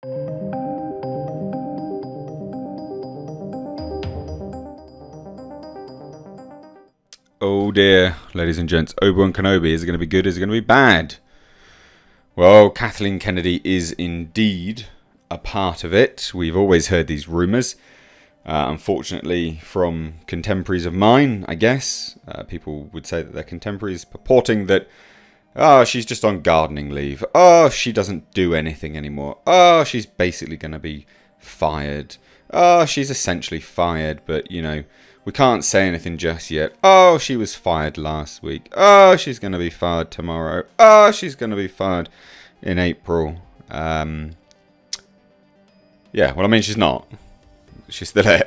Oh dear, ladies and gents, Obi-Wan Kenobi, is it going to be good, is it going to be bad? Well, Kathleen Kennedy is indeed a part of it. We've always heard these rumours. Unfortunately, from contemporaries of mine, I guess. People would say that they're contemporaries, purporting that, oh, she's just on gardening leave. Oh, she doesn't do anything anymore. Oh, she's basically going to be fired. Oh, she's essentially fired, but, you know, we can't say anything just yet. Oh, she was fired last week. Oh, she's going to be fired tomorrow. Oh, she's going to be fired in April. Yeah, well, I mean, she's not. She's still there.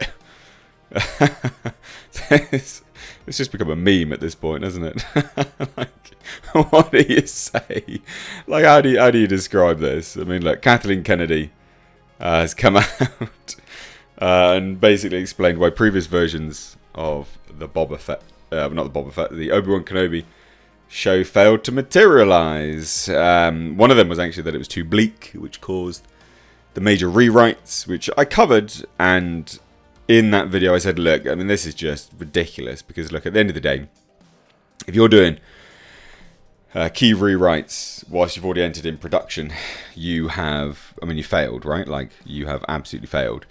It's just become a meme at this point, hasn't it? Like, what do you say? Like, how do you describe this? I mean, look, Kathleen Kennedy has come out and basically explained why previous versions of the Boba Fett, not the Boba Fett, the Obi-Wan Kenobi show failed to materialize. One of them was actually that it was too bleak, which caused the major rewrites, which I covered, and in that video I said, look, I mean, this is just ridiculous, because look, at the end of the day, if you're doing key rewrites whilst you've already entered in production, you failed, right? Like, you have absolutely failed.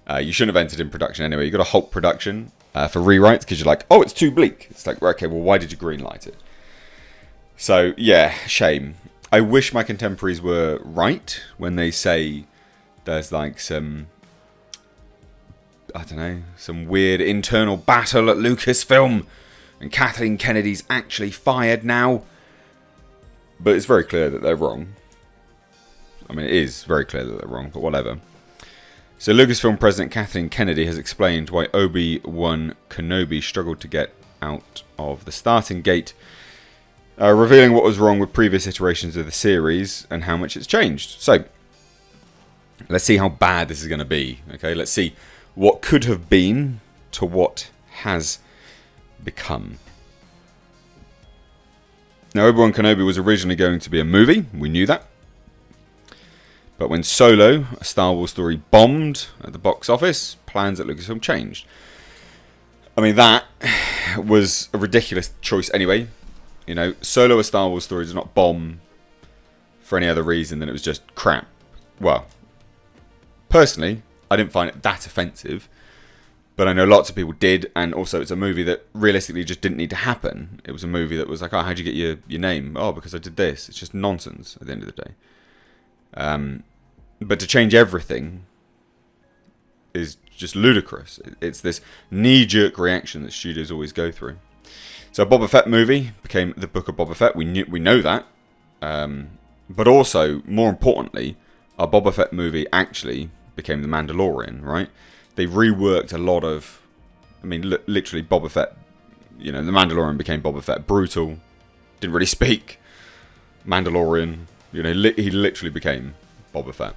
You shouldn't have entered in production anyway. You've got to halt production for rewrites because you're like, oh, it's too bleak. It's like, okay, well, why did you greenlight it? So, yeah, shame. I wish my contemporaries were right when they say there's like some, I don't know, some weird internal battle at Lucasfilm and Kathleen Kennedy's actually fired now. But it's very clear that they're wrong. I mean, it is very clear that they're wrong, but whatever. So Lucasfilm President Kathleen Kennedy has explained why Obi-Wan Kenobi struggled to get out of the starting gate, revealing what was wrong with previous iterations of the series and how much it's changed. So, let's see how bad this is going to be. Okay, let's see what could have been to what has become. Now, Obi-Wan Kenobi was originally going to be a movie. We knew that. But when Solo, a Star Wars story, bombed at the box office, plans at Lucasfilm changed. I mean, that was a ridiculous choice anyway. You know, Solo, a Star Wars story, does not bomb for any other reason than it was just crap. Well, personally, I didn't find it that offensive. But I know lots of people did, and also it's a movie that realistically just didn't need to happen. It was a movie that was like, oh, how'd you get your name? Oh, because I did this. It's just nonsense at the end of the day. But to change everything is just ludicrous. It's this knee-jerk reaction that studios always go through. So a Boba Fett movie became the Book of Boba Fett. We know that. But also, more importantly, a Boba Fett movie actually became The Mandalorian, right? They reworked a lot of, I mean, literally Boba Fett, you know, The Mandalorian became Boba Fett. Brutal, didn't really speak. Mandalorian, you know, he literally became Boba Fett.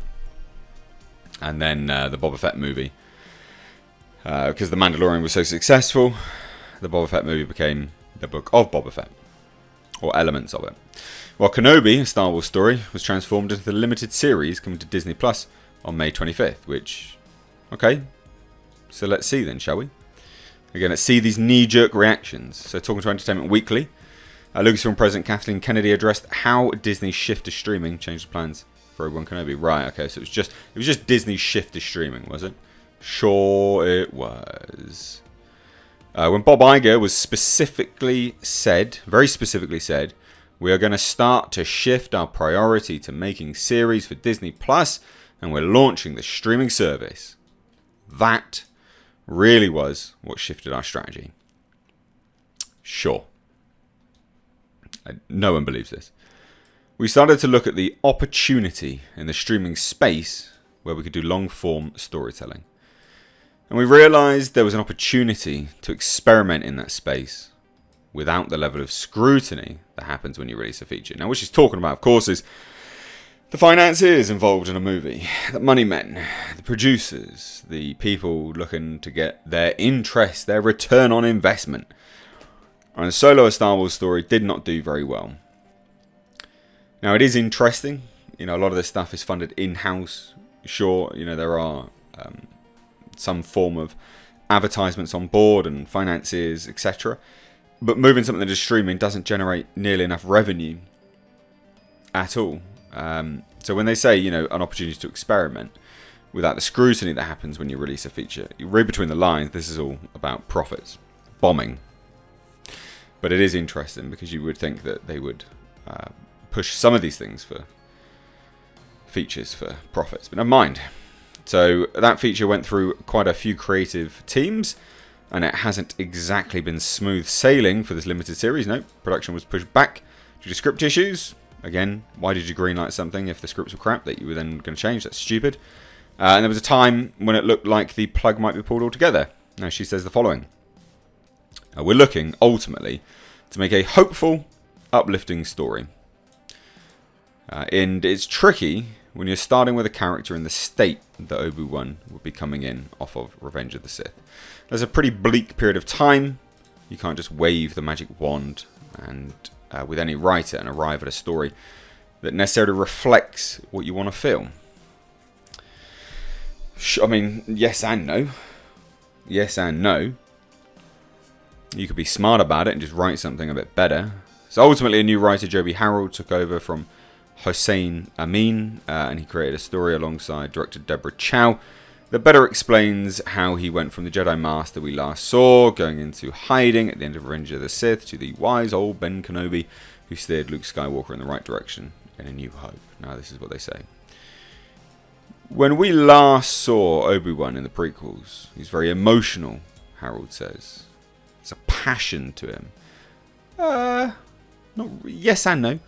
And then the Boba Fett movie, because The Mandalorian was so successful, the Boba Fett movie became the Book of Boba Fett, or elements of it. While Kenobi, a Star Wars story, was transformed into the limited series coming to Disney Plus on May 25th, which, okay, so let's see then, shall we? Again, let's see these knee-jerk reactions. So talking to Entertainment Weekly, Lucasfilm President Kathleen Kennedy addressed how Disney's shift to streaming changed the plans for Obi-Wan Kenobi. Right, okay, so it was just Disney's shift to streaming, was it? Sure it was. When Bob Iger was very specifically said, we are going to start to shift our priority to making series for Disney Plus, and we're launching the streaming service. That really was what shifted our strategy. Sure. No one believes this. We started to look at the opportunity in the streaming space where we could do long-form storytelling. And we realised there was an opportunity to experiment in that space without the level of scrutiny that happens when you release a feature. Now, what she's talking about, of course, is the finances involved in a movie, the money men, the producers, the people looking to get their interest, their return on investment. And Solo, a Star Wars story, did not do very well. Now, it is interesting. You know, a lot of this stuff is funded in-house Sure, there are some form of advertisements on board and finances, etc. But moving something to streaming doesn't generate nearly enough revenue at all. So when they say, an opportunity to experiment without the scrutiny that happens when you release a feature, you read between the lines, this is all about profits. Bombing. But it is interesting because you would think that they would push some of these things for features for profits, but never mind. So that feature went through quite a few creative teams, and it hasn't exactly been smooth sailing for this limited series. No, production was pushed back due to script issues. Again, why did you greenlight something if the scripts were crap that you were then going to change? That's stupid. And there was a time when it looked like the plug might be pulled altogether. Now she says the following. We're looking, ultimately, to make a hopeful, uplifting story. And it's tricky when you're starting with a character in the state that Obi-Wan would be coming in off of Revenge of the Sith. There's a pretty bleak period of time. You can't just wave the magic wand and with any writer and arrive at a story that necessarily reflects what you want to feel. I mean, yes and no. Yes and no. You could be smart about it and just write something a bit better. So ultimately, a new writer, Joby Harold, took over from Hossein Amin, and he created a story alongside director Deborah Chow that better explains how he went from the Jedi Master we last saw, going into hiding at the end of Revenge of the Sith, to the wise old Ben Kenobi, who steered Luke Skywalker in the right direction in A New Hope. Now, this is what they say. When we last saw Obi-Wan in the prequels, he's very emotional, Harold says. There's a passion to him. Yes and no.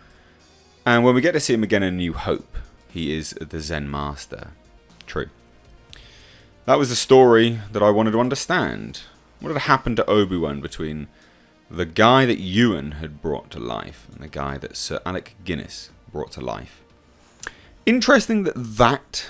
And when we get to see him again in A New Hope, he is the Zen Master. True. That was the story that I wanted to understand. What had happened to Obi-Wan between the guy that Ewan had brought to life and the guy that Sir Alec Guinness brought to life? Interesting that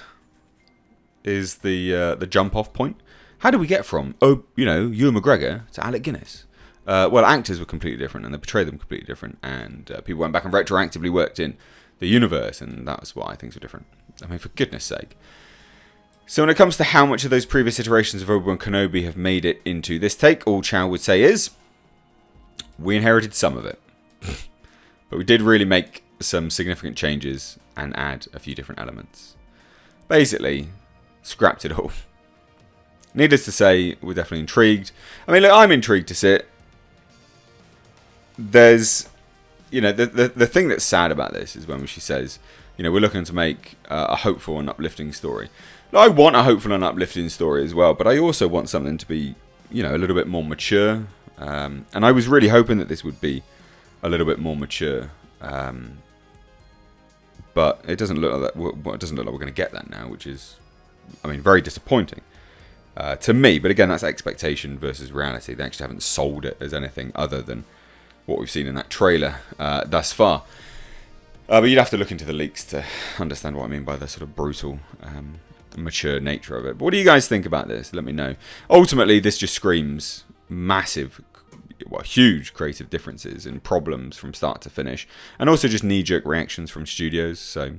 is the jump-off point. How do we get from, Ewan McGregor to Alec Guinness? Well, actors were completely different, and they portrayed them completely different, and people went back and retroactively worked in the universe, and that's why things were different. I mean, for goodness sake. So when it comes to how much of those previous iterations of Obi-Wan Kenobi have made it into this take, all Chow would say is, we inherited some of it. But we did really make some significant changes and add a few different elements. Basically, scrapped it all. Needless to say, we're definitely intrigued. I mean, look, I'm intrigued to see it. There's, the thing that's sad about this is when she says, we're looking to make a hopeful and uplifting story. Now, I want a hopeful and uplifting story as well, but I also want something to be, a little bit more mature. And I was really hoping that this would be a little bit more mature. But it doesn't look like that. Well, it doesn't look like we're going to get that now, which is, very disappointing. To me, but again, that's expectation versus reality. They actually haven't sold it as anything other than what we've seen in that trailer thus far. But you'd have to look into the leaks to understand what I mean by the sort of brutal, mature nature of it. But what do you guys think about this? Let me know. Ultimately, this just screams massive, huge creative differences and problems from start to finish. And also just knee-jerk reactions from studios. So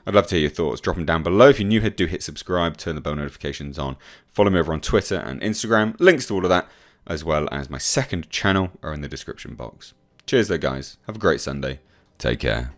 I'd love to hear your thoughts. Drop them down below. If you're new here, do hit subscribe, turn the bell notifications on. Follow me over on Twitter and Instagram. Links to all of that, as well as my second channel, are in the description box. Cheers though, guys. Have a great Sunday. Take care.